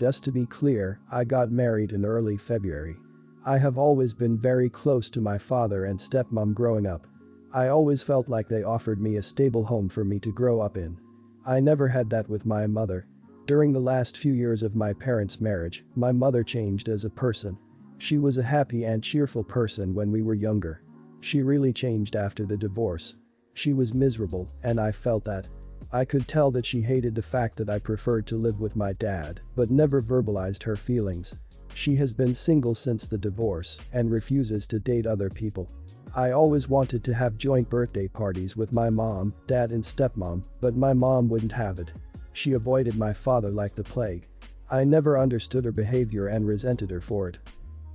Just to be clear, I got married in early February. I have always been very close to my father and stepmom growing up. I always felt like they offered me a stable home for me to grow up in. I never had that with my mother. During the last few years of my parents' marriage, my mother changed as a person. She was a happy and cheerful person when we were younger. She really changed after the divorce. She was miserable, and I felt that. I could tell that she hated the fact that I preferred to live with my dad, but never verbalized her feelings. She has been single since the divorce and refuses to date other people. I always wanted to have joint birthday parties with my mom, dad and stepmom, but my mom wouldn't have it. She avoided my father like the plague. I never understood her behavior and resented her for it.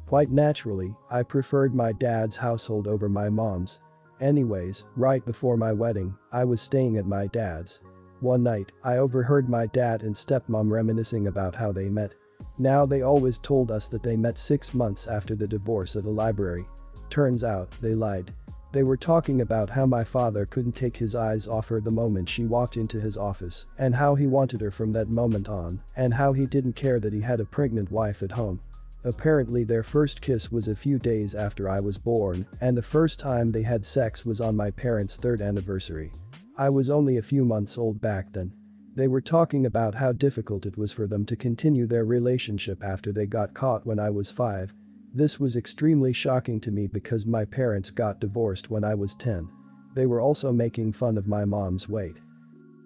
Quite naturally, I preferred my dad's household over my mom's. Anyways, right before my wedding, I was staying at my dad's. One night, I overheard my dad and stepmom reminiscing about how they met. Now they always told us that they met 6 months after the divorce at the library. Turns out, they lied. They were talking about how my father couldn't take his eyes off her the moment she walked into his office, and how he wanted her from that moment on, and how he didn't care that he had a pregnant wife at home. Apparently their first kiss was a few days after I was born, and the first time they had sex was on my parents' 3rd anniversary. I was only a few months old back then. They were talking about how difficult it was for them to continue their relationship after they got caught when I was 5. This was extremely shocking to me because my parents got divorced when I was 10. They were also making fun of my mom's weight.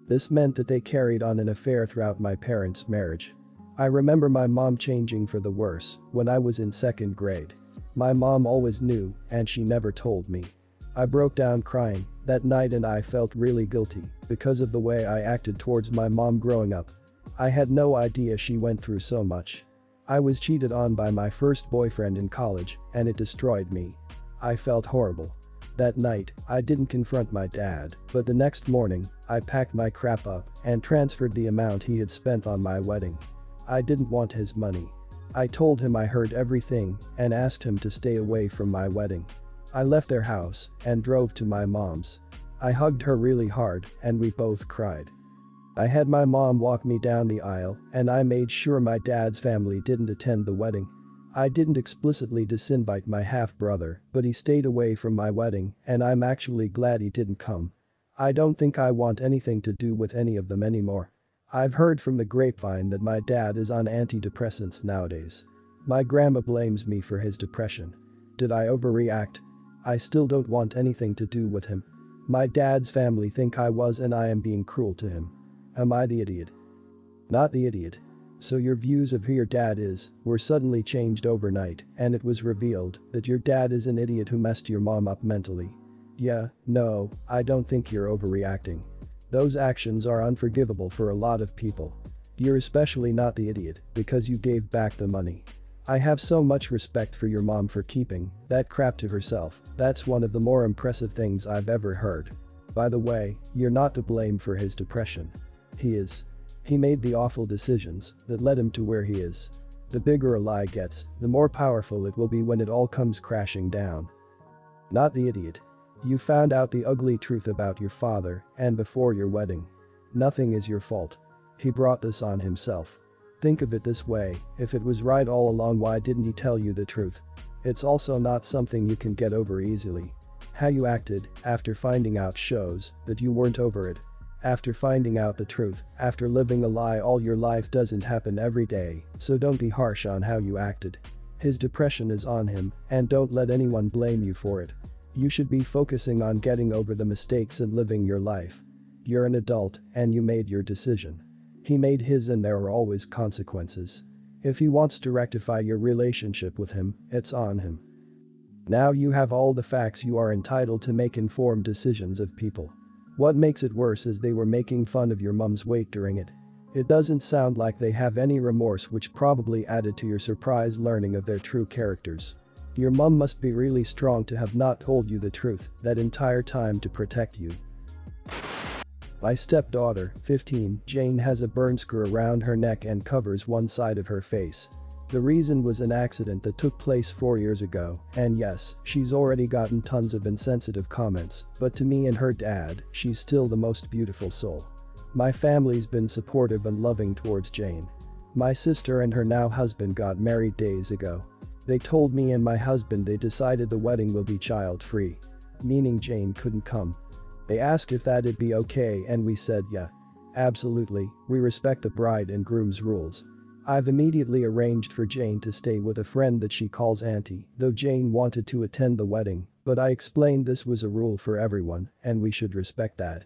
This meant that they carried on an affair throughout my parents' marriage. I remember my mom changing for the worse when I was in 2nd grade. My mom always knew, and she never told me. I broke down crying that night and I felt really guilty because of the way I acted towards my mom growing up. I had no idea she went through so much. I was cheated on by my first boyfriend in college, and it destroyed me. I felt horrible. That night, I didn't confront my dad, but the next morning, I packed my crap up and transferred the amount he had spent on my wedding. I didn't want his money. I told him I heard everything and asked him to stay away from my wedding. I left their house and drove to my mom's. I hugged her really hard and we both cried. I had my mom walk me down the aisle and I made sure my dad's family didn't attend the wedding. I didn't explicitly disinvite my half-brother, but he stayed away from my wedding and I'm actually glad he didn't come. I don't think I want anything to do with any of them anymore. I've heard from the grapevine that my dad is on antidepressants nowadays. My grandma blames me for his depression. Did I overreact? I still don't want anything to do with him. My dad's family think I was and I am being cruel to him. Am I the idiot? Not the idiot. So your views of who your dad is were suddenly changed overnight and it was revealed that your dad is an idiot who messed your mom up mentally. Yeah, no, I don't think you're overreacting. Those actions are unforgivable for a lot of people. You're especially not the idiot because you gave back the money. I have so much respect for your mom for keeping that crap to herself. That's one of the more impressive things I've ever heard. By the way, you're not to blame for his depression. He is. He made the awful decisions that led him to where he is. The bigger a lie gets, the more powerful it will be when it all comes crashing down. Not the idiot. You found out the ugly truth about your father and before your wedding. Nothing is your fault. He brought this on himself. Think of it this way, if it was right all along, why didn't he tell you the truth? It's also not something you can get over easily. How you acted after finding out shows that you weren't over it. After finding out the truth, after living a lie all your life doesn't happen every day, so don't be harsh on how you acted. His depression is on him, and don't let anyone blame you for it. You should be focusing on getting over the mistakes and living your life. You're an adult, and you made your decision. He made his and there are always consequences. If he wants to rectify your relationship with him, it's on him. Now you have all the facts, you are entitled to make informed decisions of people. What makes it worse is they were making fun of your mom's weight during it. It doesn't sound like they have any remorse, which probably added to your surprise learning of their true characters. Your mom must be really strong to have not told you the truth that entire time to protect you. My stepdaughter, 15, Jane, has a burn scar around her neck and covers one side of her face. The reason was an accident that took place 4 years ago, and yes, she's already gotten tons of insensitive comments, but to me and her dad, she's still the most beautiful soul. My family's been supportive and loving towards Jane. My sister and her now husband got married days ago. They told me and my husband they decided the wedding will be child-free. Meaning Jane couldn't come. They asked if that'd be okay and we said yeah. Absolutely, we respect the bride and groom's rules. I've immediately arranged for Jane to stay with a friend that she calls Auntie, though Jane wanted to attend the wedding, but I explained this was a rule for everyone and we should respect that.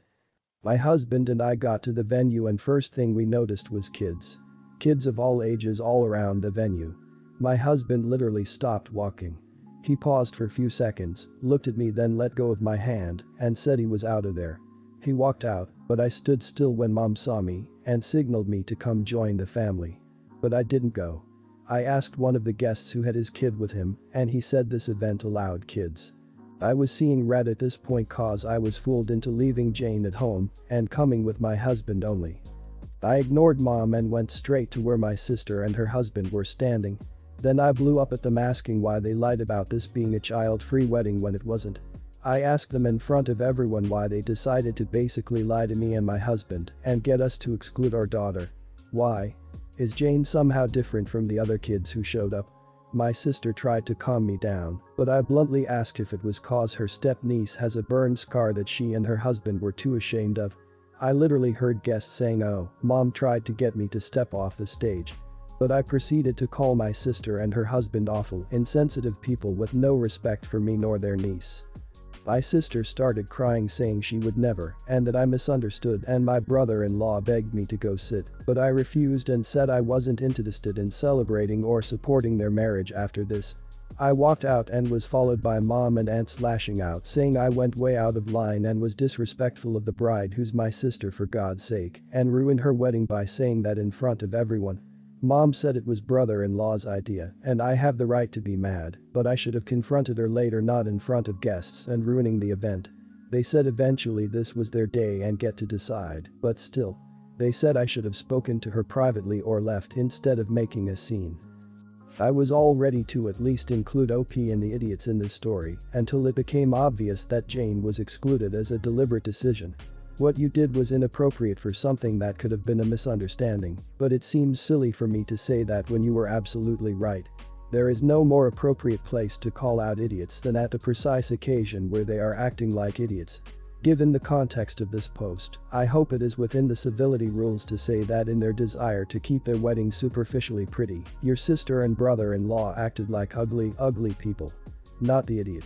My husband and I got to the venue and first thing we noticed was kids. Kids of all ages all around the venue. My husband literally stopped walking. He paused for a few seconds, looked at me then let go of my hand and said he was out of there. He walked out, but I stood still when Mom saw me and signaled me to come join the family. But I didn't go. I asked one of the guests who had his kid with him and he said this event allowed kids. I was seeing red at this point cause I was fooled into leaving Jane at home and coming with my husband only. I ignored Mom and went straight to where my sister and her husband were standing. Then I blew up at them asking why they lied about this being a child-free wedding when it wasn't. I asked them in front of everyone why they decided to basically lie to me and my husband and get us to exclude our daughter. Why? Is Jane somehow different from the other kids who showed up? My sister tried to calm me down, but I bluntly asked if it was cause her step-niece has a burn scar that she and her husband were too ashamed of. I literally heard guests saying oh, Mom tried to get me to step off the stage. But I proceeded to call my sister and her husband awful, insensitive people with no respect for me nor their niece. My sister started crying saying she would never and that I misunderstood and my brother-in-law begged me to go sit, but I refused and said I wasn't interested in celebrating or supporting their marriage after this. I walked out and was followed by Mom and aunts lashing out saying I went way out of line and was disrespectful of the bride who's my sister for God's sake and ruined her wedding by saying that in front of everyone. Mom said it was brother-in-law's idea and I have the right to be mad, but I should have confronted her later not in front of guests and ruining the event. They said eventually this was their day and get to decide, but still. They said I should have spoken to her privately or left instead of making a scene. I was all ready to at least include OP and the idiots in this story until it became obvious that Jane was excluded as a deliberate decision. What you did was inappropriate for something that could have been a misunderstanding, but it seems silly for me to say that when you were absolutely right. There is no more appropriate place to call out idiots than at the precise occasion where they are acting like idiots. Given the context of this post, I hope it is within the civility rules to say that in their desire to keep their wedding superficially pretty, your sister and brother-in-law acted like ugly people. Not the idiot.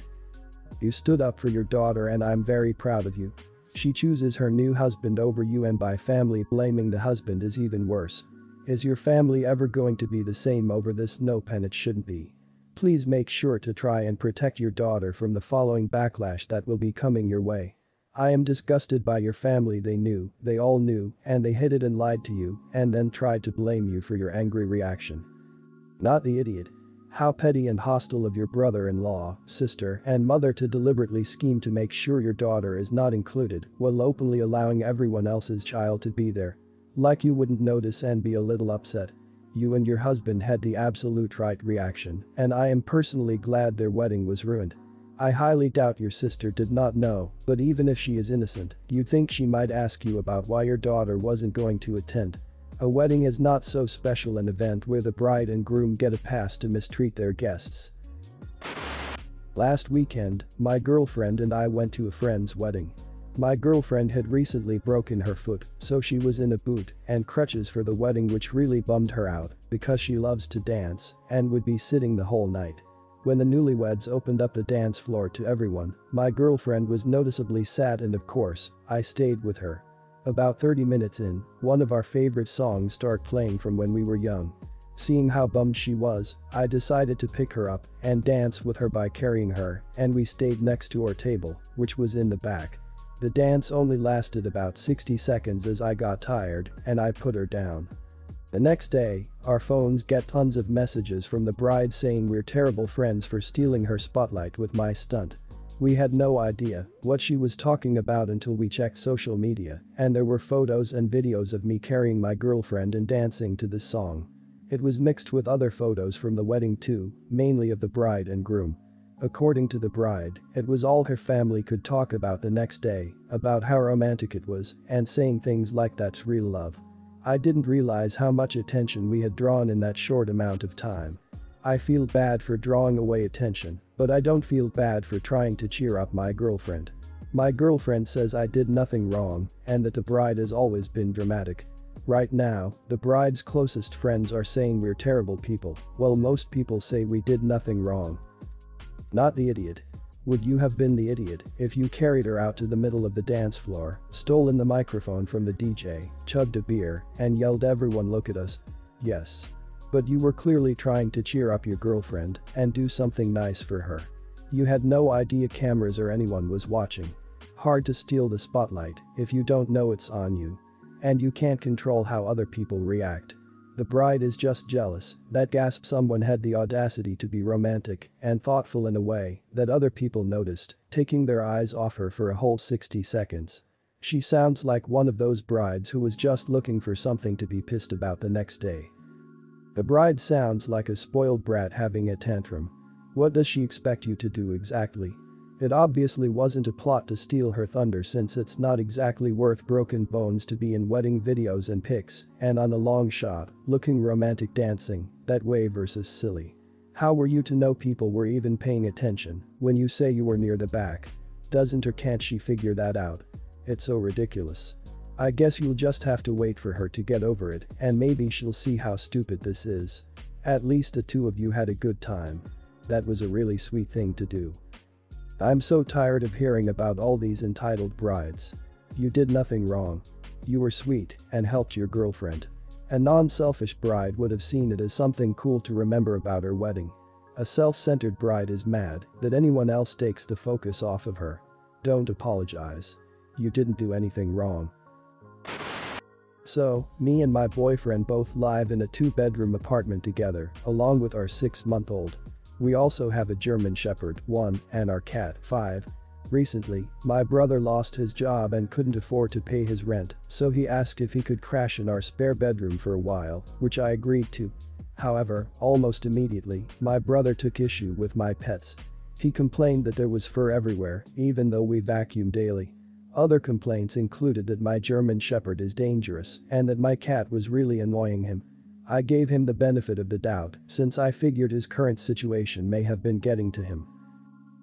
You stood up for your daughter and I'm very proud of you. She chooses her new husband over you and by family blaming the husband is even worse. Is your family ever going to be the same over this? Nope, and it shouldn't be. Please make sure to try and protect your daughter from the following backlash that will be coming your way. I am disgusted by your family. They all knew, and they hid it and lied to you and then tried to blame you for your angry reaction. Not the idiot. How petty and hostile of your brother-in-law, sister, and mother to deliberately scheme to make sure your daughter is not included while openly allowing everyone else's child to be there. Like you wouldn't notice and be a little upset. You and your husband had the absolute right reaction, and I am personally glad their wedding was ruined. I highly doubt your sister did not know, but even if she is innocent, you'd think she might ask you about why your daughter wasn't going to attend. A wedding is not so special an event where the bride and groom get a pass to mistreat their guests. Last weekend, my girlfriend and I went to a friend's wedding. My girlfriend had recently broken her foot, so she was in a boot and crutches for the wedding, which really bummed her out because she loves to dance and would be sitting the whole night. When the newlyweds opened up the dance floor to everyone, my girlfriend was noticeably sad and of course, I stayed with her. About 30 minutes in, one of our favorite songs started playing from when we were young. Seeing how bummed she was, I decided to pick her up and dance with her by carrying her, and we stayed next to our table, which was in the back. The dance only lasted about 60 seconds as I got tired and I put her down. The next day, our phones get tons of messages from the bride saying we're terrible friends for stealing her spotlight with my stunt. We had no idea what she was talking about until we checked social media, and there were photos and videos of me carrying my girlfriend and dancing to this song. It was mixed with other photos from the wedding too, mainly of the bride and groom. According to the bride, it was all her family could talk about the next day, about how romantic it was, and saying things like that's real love. I didn't realize how much attention we had drawn in that short amount of time. I feel bad for drawing away attention, but I don't feel bad for trying to cheer up my girlfriend. My girlfriend says I did nothing wrong and that the bride has always been dramatic. Right now, the bride's closest friends are saying we're terrible people, while most people say we did nothing wrong. Not the idiot. Would you have been the idiot if you carried her out to the middle of the dance floor, stolen the microphone from the DJ, chugged a beer, and yelled "Everyone look at us"? Yes. But you were clearly trying to cheer up your girlfriend and do something nice for her. You had no idea cameras or anyone was watching. Hard to steal the spotlight if you don't know it's on you. And you can't control how other people react. The bride is just jealous that someone had the audacity to be romantic and thoughtful in a way that other people noticed, taking their eyes off her for a whole 60 seconds. She sounds like one of those brides who was just looking for something to be pissed about the next day. The bride sounds like a spoiled brat having a tantrum. What does she expect you to do exactly? It obviously wasn't a plot to steal her thunder, since it's not exactly worth broken bones to be in wedding videos and pics and on a long shot, looking romantic dancing that way versus silly. How were you to know people were even paying attention when you say you were near the back? Doesn't or can't she figure that out? It's so ridiculous. I guess you'll just have to wait for her to get over it and maybe she'll see how stupid this is. At least the two of you had a good time. That was a really sweet thing to do. I'm so tired of hearing about all these entitled brides. You did nothing wrong. You were sweet and helped your girlfriend. A non-selfish bride would have seen it as something cool to remember about her wedding. A self-centered bride is mad that anyone else takes the focus off of her. Don't apologize. You didn't do anything wrong. So, me and my boyfriend both live in a 2-bedroom apartment together, along with our 6-month-old. We also have a German Shepherd, 1, and our cat, 5. Recently, my brother lost his job and couldn't afford to pay his rent, so he asked if he could crash in our spare bedroom for a while, which I agreed to. However, almost immediately, my brother took issue with my pets. He complained that there was fur everywhere, even though we vacuum daily. Other complaints included that my German Shepherd is dangerous and that my cat was really annoying him. I gave him the benefit of the doubt, since I figured his current situation may have been getting to him.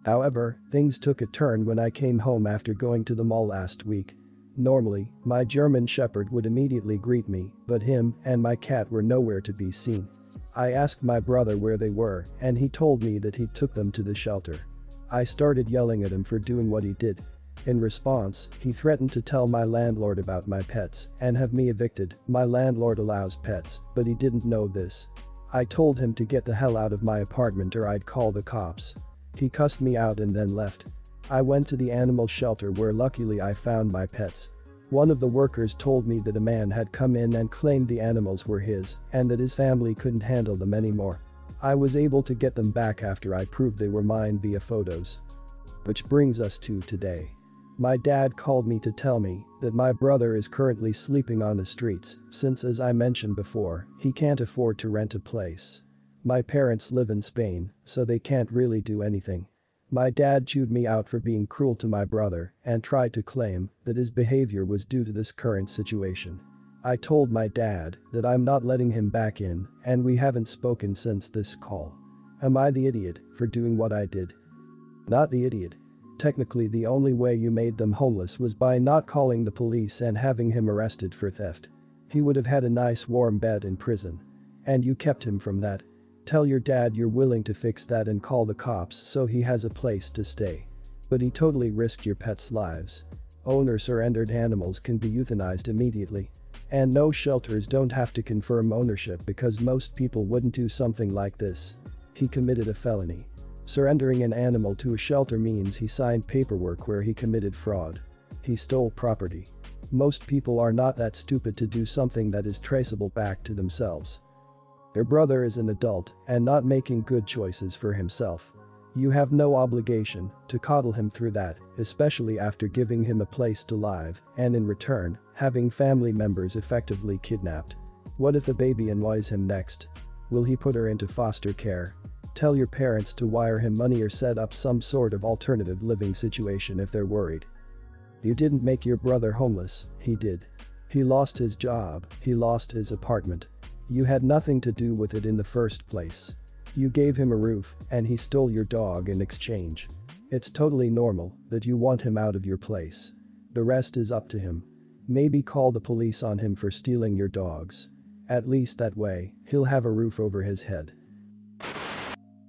However, things took a turn when I came home after going to the mall last week. Normally, my German Shepherd would immediately greet me, but him and my cat were nowhere to be seen. I asked my brother where they were, and he told me that he took them to the shelter. I started yelling at him for doing what he did. In response, he threatened to tell my landlord about my pets and have me evicted. My landlord allows pets, but he didn't know this. I told him to get the hell out of my apartment or I'd call the cops. He cussed me out and then left. I went to the animal shelter where luckily I found my pets. One of the workers told me that a man had come in and claimed the animals were his and that his family couldn't handle them anymore. I was able to get them back after I proved they were mine via photos. Which brings us to today. My dad called me to tell me that my brother is currently sleeping on the streets since, as I mentioned before, he can't afford to rent a place. My parents live in Spain, so they can't really do anything. My dad chewed me out for being cruel to my brother and tried to claim that his behavior was due to this current situation. I told my dad that I'm not letting him back in and we haven't spoken since this call. Am I the idiot for doing what I did? Not the idiot. Technically, the only way you made them homeless was by not calling the police and having him arrested for theft. He would have had a nice warm bed in prison. And you kept him from that. Tell your dad you're willing to fix that and call the cops so he has a place to stay. But he totally risked your pets' lives. Owner-surrendered animals can be euthanized immediately. And no shelters don't have to confirm ownership because most people wouldn't do something like this. He committed a felony. Surrendering an animal to a shelter means he signed paperwork where he committed fraud. He stole property. Most people are not that stupid to do something that is traceable back to themselves. Your brother is an adult and not making good choices for himself. You have no obligation to coddle him through that, especially after giving him a place to live and in return, having family members effectively kidnapped. What if the baby annoys him next? Will he put her into foster care? Tell your parents to wire him money or set up some sort of alternative living situation if they're worried. You didn't make your brother homeless, he did. He lost his job, he lost his apartment. You had nothing to do with it in the first place. You gave him a roof, and he stole your dog in exchange. It's totally normal that you want him out of your place. The rest is up to him. Maybe call the police on him for stealing your dogs. At least that way, he'll have a roof over his head.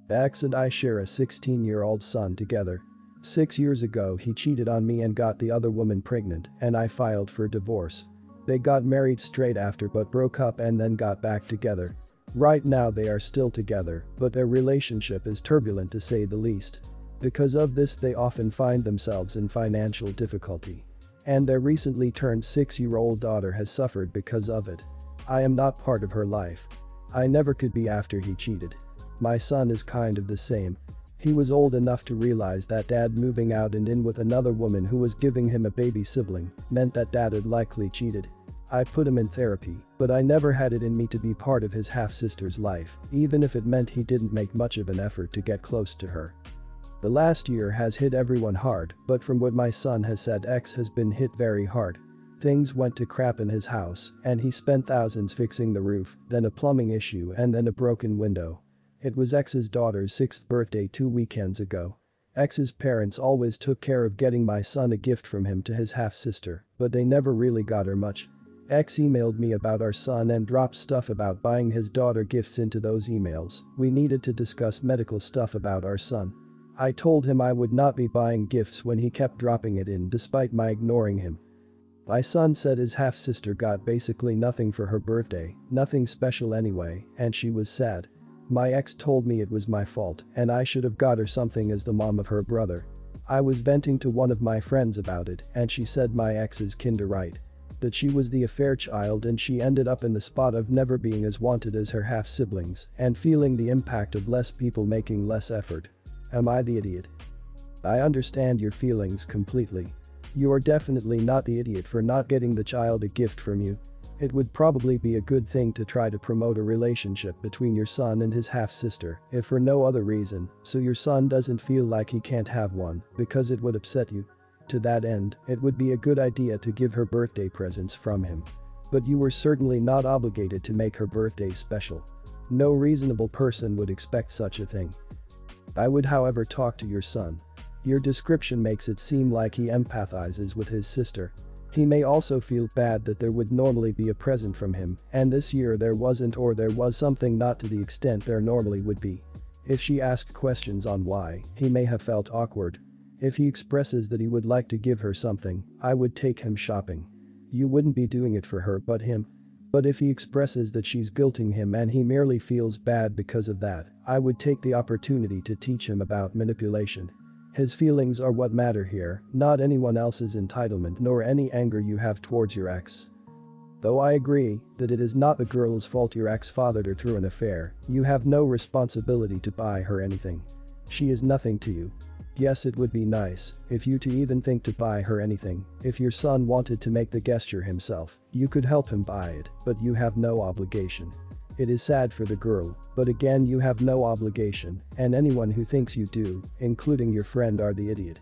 Ex and I share a 16-year-old son together. 6 years ago he cheated on me and got the other woman pregnant, and I filed for divorce. They got married straight after but broke up and then got back together. Right now they are still together, but their relationship is turbulent to say the least. Because of this they often find themselves in financial difficulty. And their recently turned 6-year-old daughter has suffered because of it. I am not part of her life. I never could be after he cheated. My son is kind of the same. He was old enough to realize that dad moving out and in with another woman who was giving him a baby sibling meant that dad had likely cheated. I put him in therapy, but I never had it in me to be part of his half-sister's life, even if it meant he didn't make much of an effort to get close to her. The last year has hit everyone hard, but from what my son has said, X has been hit very hard. Things went to crap in his house, and he spent thousands fixing the roof, then a plumbing issue and then a broken window. It was X's daughter's 6th birthday 2 weekends ago. X's parents always took care of getting my son a gift from him to his half-sister, but they never really got her much. X emailed me about our son and dropped stuff about buying his daughter gifts into those emails. We needed to discuss medical stuff about our son. I told him I would not be buying gifts when he kept dropping it in despite my ignoring him. My son said his half-sister got basically nothing for her birthday, nothing special anyway, and she was sad. My ex told me it was my fault and I should have got her something as the mom of her brother. I was venting to one of my friends about it and she said my ex is kinda right. That she was the affair child and she ended up in the spot of never being as wanted as her half-siblings and feeling the impact of less people making less effort. Am I the idiot? I understand your feelings completely. You are definitely not the idiot for not getting the child a gift from you. It would probably be a good thing to try to promote a relationship between your son and his half-sister, if for no other reason, so your son doesn't feel like he can't have one, because it would upset you. To that end, it would be a good idea to give her birthday presents from him. But you were certainly not obligated to make her birthday special. No reasonable person would expect such a thing. I would, however, talk to your son. Your description makes it seem like he empathizes with his sister. He may also feel bad that there would normally be a present from him, and this year there wasn't, or there was something not to the extent there normally would be. If she asked questions on why, he may have felt awkward. If he expresses that he would like to give her something, I would take him shopping. You wouldn't be doing it for her but him. But if he expresses that she's guilting him and he merely feels bad because of that, I would take the opportunity to teach him about manipulation. His feelings are what matter here, not anyone else's entitlement nor any anger you have towards your ex. Though I agree that it is not the girl's fault your ex fathered her through an affair, you have no responsibility to buy her anything. She is nothing to you. Yes, it would be nice if you to even think to buy her anything. If your son wanted to make the gesture himself, you could help him buy it, but you have no obligation. It is sad for the girl, but again you have no obligation, and anyone who thinks you do, including your friend, are the idiot.